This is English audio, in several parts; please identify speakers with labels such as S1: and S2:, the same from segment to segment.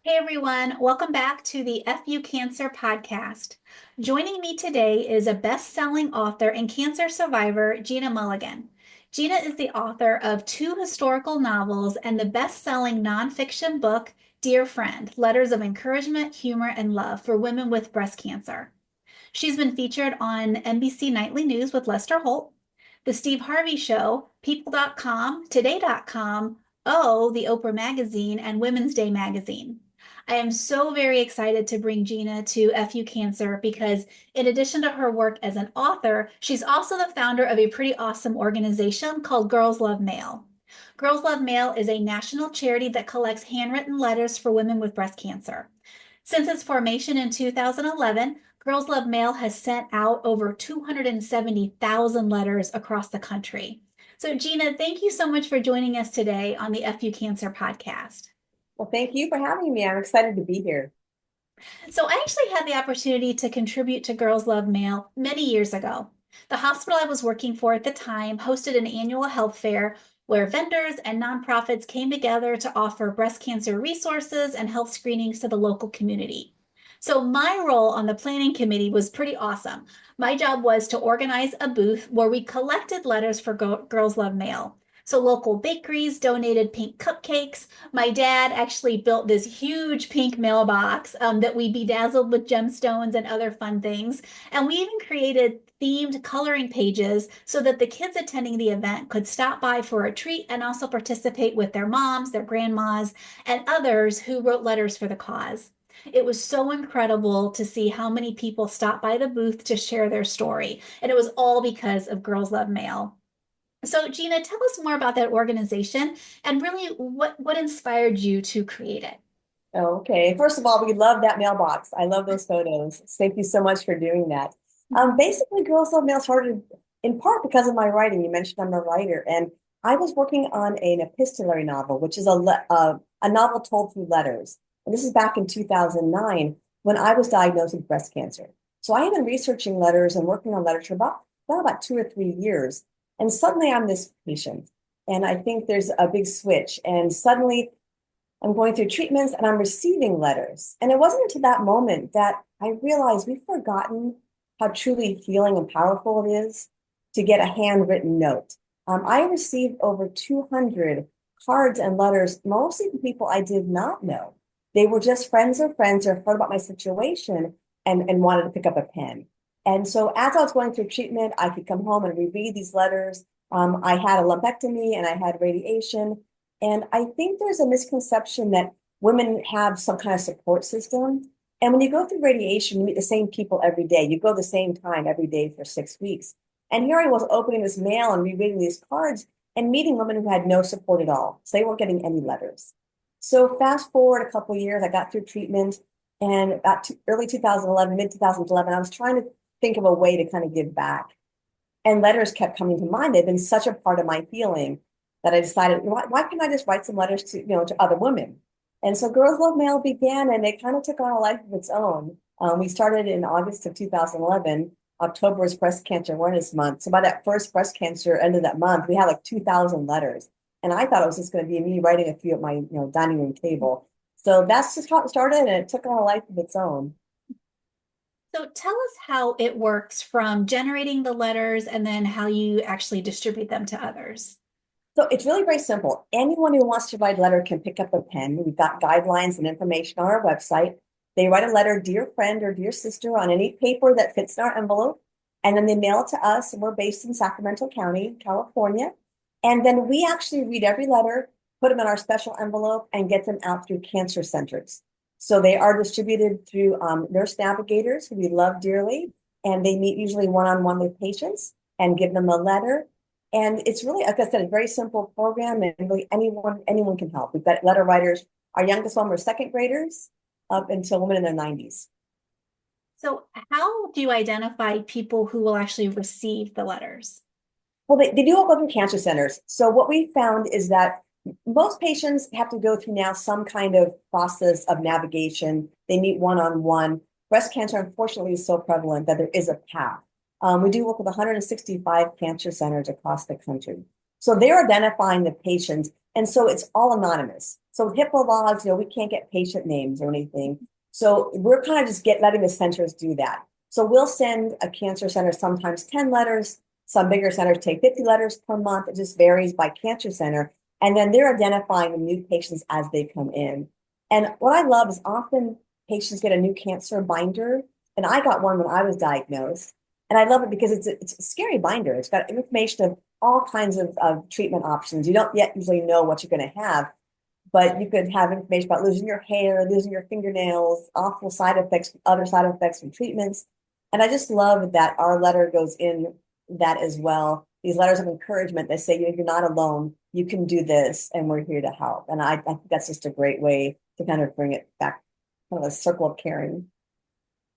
S1: Hey everyone, welcome back to the FU Cancer podcast. Joining me today is a best-selling author and cancer survivor, Gina Mulligan. Gina is the author of two historical novels and the best-selling nonfiction book, Dear Friend, Letters of Encouragement, Humor, and Love for Women with Breast Cancer. She's been featured on NBC Nightly News with Lester Holt, The Steve Harvey Show, People.com, Today.com, the Oprah Magazine, and Women's Day Magazine. I am so very excited to bring Gina to FU Cancer because, in addition to her work as an author, she's also the founder of a pretty awesome organization called Girls Love Mail. Girls Love Mail is a national charity that collects handwritten letters for women with breast cancer. Since its formation in 2011, Girls Love Mail has sent out over 270,000 letters across the country. So, Gina, thank you so much for joining us today on the FU Cancer podcast.
S2: Well, thank you for having me. I'm excited to be here.
S1: So I actually had the opportunity to contribute to Girls Love Mail many years ago. The hospital I was working for at the time hosted an annual health fair where vendors and nonprofits came together to offer breast cancer resources and health screenings to the local community. So my role on the planning committee was pretty awesome. My job was to organize a booth where we collected letters for Girls Love Mail. So local bakeries donated pink cupcakes. My dad actually built this huge pink mailbox that we bedazzled with gemstones and other fun things. And we even created themed coloring pages so that the kids attending the event could stop by for a treat and also participate with their moms, their grandmas, and others who wrote letters for the cause. It was so incredible to see how many people stopped by the booth to share their story. And it was all because of Girls Love Mail. So, Gina, tell us more about that organization and really what inspired you to create it.
S2: Okay. First of all, we love that mailbox. I love those photos. Thank you so much for doing that. Basically, Girls Love Mail started in part because of my writing. You mentioned I'm a writer, and I was working on an epistolary novel, which is a novel told through letters. And this is back in 2009 when I was diagnosed with breast cancer. So I had been researching letters and working on letters for about 2 or 3 years. And suddenly I'm this patient. And I think there's a big switch. And suddenly I'm going through treatments and I'm receiving letters. And it wasn't until that moment that I realized we've forgotten how truly healing and powerful it is to get a handwritten note. I received over 200 cards and letters, mostly from people I did not know. They were just friends of friends who heard about my situation and wanted to pick up a pen. And so as I was going through treatment, I could come home and reread these letters. I had a lumpectomy and I had radiation. And I think there's a misconception that women have some kind of support system. And when you go through radiation, you meet the same people every day. You go the same time every day for 6 weeks. And here I was opening this mail and rereading these cards and meeting women who had no support at all. So they weren't getting any letters. So fast forward a couple of years, I got through treatment, and about early 2011, mid 2011, I was trying to think of a way to kind of give back. And letters kept coming to mind. They've been such a part of my healing that I decided, why can't I just write some letters to other women? And so Girls Love Mail began, and it kind of took on a life of its own. We started in August of 2011. October is Breast Cancer Awareness Month. So by that first breast cancer end of that month, we had like 2,000 letters. And I thought it was just going to be me writing a few at my dining room table. So that's just how it started, and it took on a life of its own.
S1: So tell us how it works from generating the letters and then how you actually distribute them to others.
S2: So it's really very simple. Anyone who wants to write a letter can pick up a pen. We've got guidelines and information on our website. They write a letter, dear friend or dear sister, on any paper that fits in our envelope. And then they mail it to us. And we're based in Sacramento County, California. And then we actually read every letter, put them in our special envelope, and get them out through cancer centers. So they are distributed through nurse navigators who we love dearly. And they meet usually one-on-one with patients and give them a letter. And it's really, like I said, a very simple program, and really anyone can help. We've got letter writers. Our youngest one were second graders up until women in their 90s.
S1: So how do you identify people who will actually receive the letters?
S2: Well, they do all go through cancer centers. So what we found is that most patients have to go through now some kind of process of navigation. They meet one-on-one. Breast cancer, unfortunately, is so prevalent that there is a path. We do work with 165 cancer centers across the country. So they're identifying the patients, And so it's all anonymous. So HIPAA laws, we can't get patient names or anything. So we're kind of just letting the centers do that. So we'll send a cancer center sometimes 10 letters. Some bigger centers take 50 letters per month. It just varies by cancer center. And then they're identifying the new patients as they come in. And what I love is often patients get a new cancer binder. And I got one when I was diagnosed. And I love it because it's a scary binder. It's got information of all kinds of treatment options. You don't yet usually know what you're going to have, but you could have information about losing your hair, losing your fingernails, awful side effects, other side effects from treatments. And I just love that our letter goes in that as well. These letters of encouragement that say, you're not alone, you can do this, and we're here to help. And I think that's just a great way to kind of bring it back, kind of a circle of caring.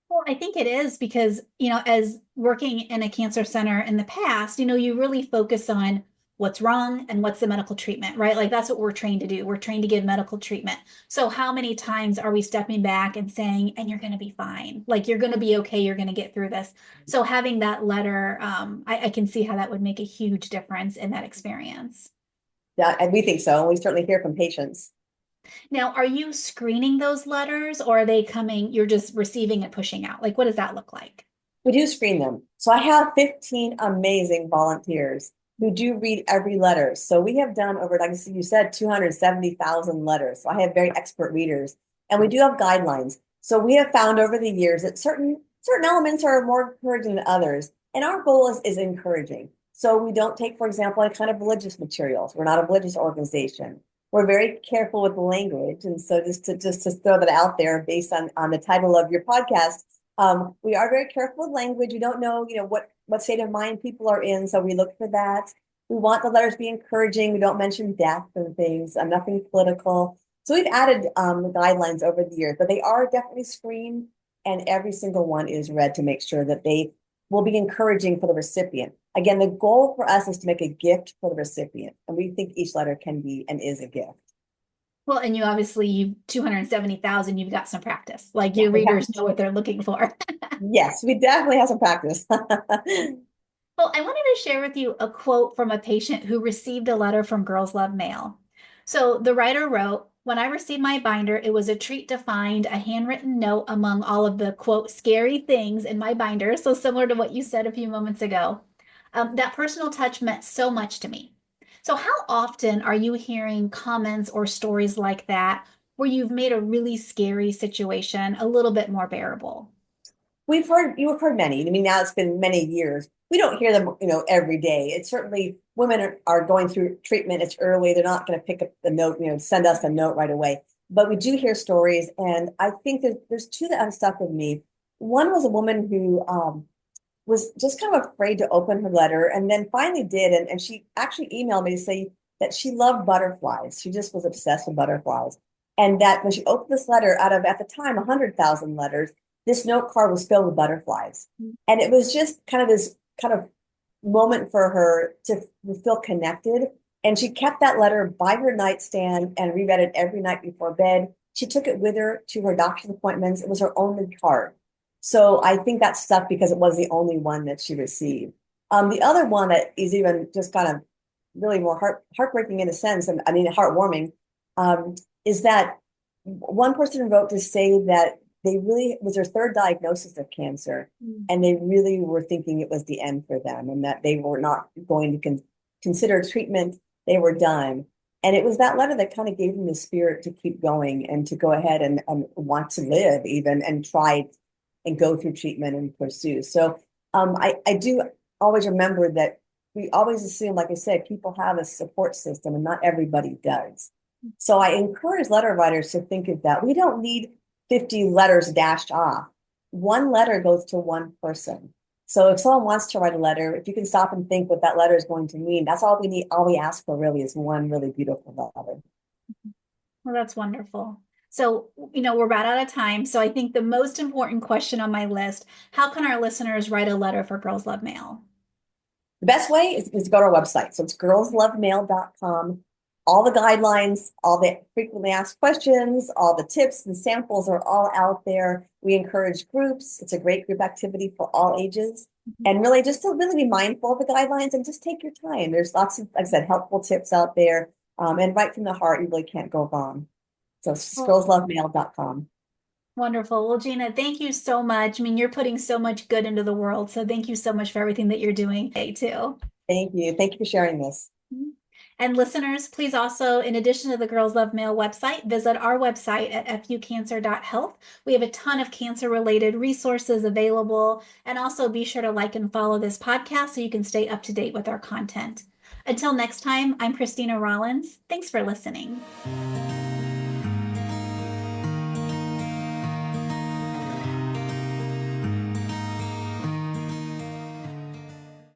S1: Well, I think it is because, as working in a cancer center in the past, you really focus on what's wrong and what's the medical treatment, right? Like that's what we're trained to do. We're trained to give medical treatment. So how many times are we stepping back and saying, and you're going to be fine, like you're going to be okay, you're going to get through this. So having that letter, I can see how that would make a huge difference in that experience.
S2: Yeah, and we think so. And we certainly hear from patients.
S1: Now, are you screening those letters or are they coming, you're just receiving and pushing out? Like, what does that look like?
S2: We do screen them. So I have 15 amazing volunteers who do read every letter. So we have done over, like you said, 270,000 letters. So I have very expert readers. And we do have guidelines. So we have found over the years that certain elements are more encouraging than others. And our goal is encouraging. So we don't take, for example, any kind of religious materials. We're not a religious organization. We're very careful with the language. And so just to throw that out there based on the title of your podcast, we are very careful with language. We don't know, what state of mind people are in. So we look for that. We want the letters to be encouraging. We don't mention death and things, nothing political. So we've added the guidelines over the years, but they are definitely screened, and every single one is read to make sure that they will be encouraging for the recipient. Again, the goal for us is to make a gift for the recipient. And we think each letter can be and is a gift.
S1: Well, and you obviously, you 270,000, you've got some practice. Like your readers know what they're looking for.
S2: Yes, we definitely have some practice.
S1: Well, I wanted to share with you a quote from a patient who received a letter from Girls Love Mail. So the writer wrote, "When I received my binder, it was a treat to find a handwritten note among all of the quote scary things in my binder." So similar to what you said a few moments ago. That personal touch meant so much to me. So how often are you hearing comments or stories like that where you've made a really scary situation a little bit more bearable?
S2: You've heard many. I mean, now it's been many years. We don't hear them, every day. It's certainly women are going through treatment. It's early. They're not going to pick up the note, send us a note right away. But we do hear stories. And I think that there's two that have stuck with me. One was a woman who was just kind of afraid to open her letter and then finally did. And she actually emailed me to say that she loved butterflies. She just was obsessed with butterflies. And that when she opened this letter out of, at the time, 100,000 letters, this note card was filled with butterflies. And it was just kind of this kind of moment for her to feel connected. And she kept that letter by her nightstand and reread it every night before bed. She took it with her to her doctor's appointments. It was her only card. So I think that stuck because it was the only one that she received. The other one that is even just kind of really more heartbreaking in a sense, and I mean heartwarming, is that one person wrote to say that they really it was their third diagnosis of cancer, and they really were thinking it was the end for them, and that they were not going to consider treatment. They were done. And it was that letter that kind of gave them the spirit to keep going and to go ahead and want to live even and try and go through treatment and pursue. So I do always remember that we always assume, like I said, people have a support system and not everybody does. So I encourage letter writers to think of that. We don't need 50 letters dashed off. One letter goes to one person. So if someone wants to write a letter, if you can stop and think what that letter is going to mean, that's all we need. All we ask for really is one really beautiful letter.
S1: Well, that's wonderful. So, we're about out of time. So I think the most important question on my list, how can our listeners write a letter for Girls Love Mail?
S2: The best way is to go to our website. So it's girlslovemail.com. All the guidelines, all the frequently asked questions, all the tips and samples are all out there. We encourage groups. It's a great group activity for all ages. And really just to really be mindful of the guidelines and just take your time. There's lots of, like I said, helpful tips out there. And right from the heart, you really can't go wrong. So it's just
S1: Well,
S2: girlslovemail.com.
S1: wonderful. Well, Gina, thank you so much. I mean, you're putting so much good into the world. So thank you so much for everything that you're doing today, too.
S2: Thank you. Thank you for sharing this.
S1: And listeners, please also, in addition to the Girls Love Mail website, visit our website at fucancer.health. We have a ton of cancer-related resources available. And also be sure to like and follow this podcast so you can stay up to date with our content. Until next time, I'm Christina Rollins. Thanks for listening.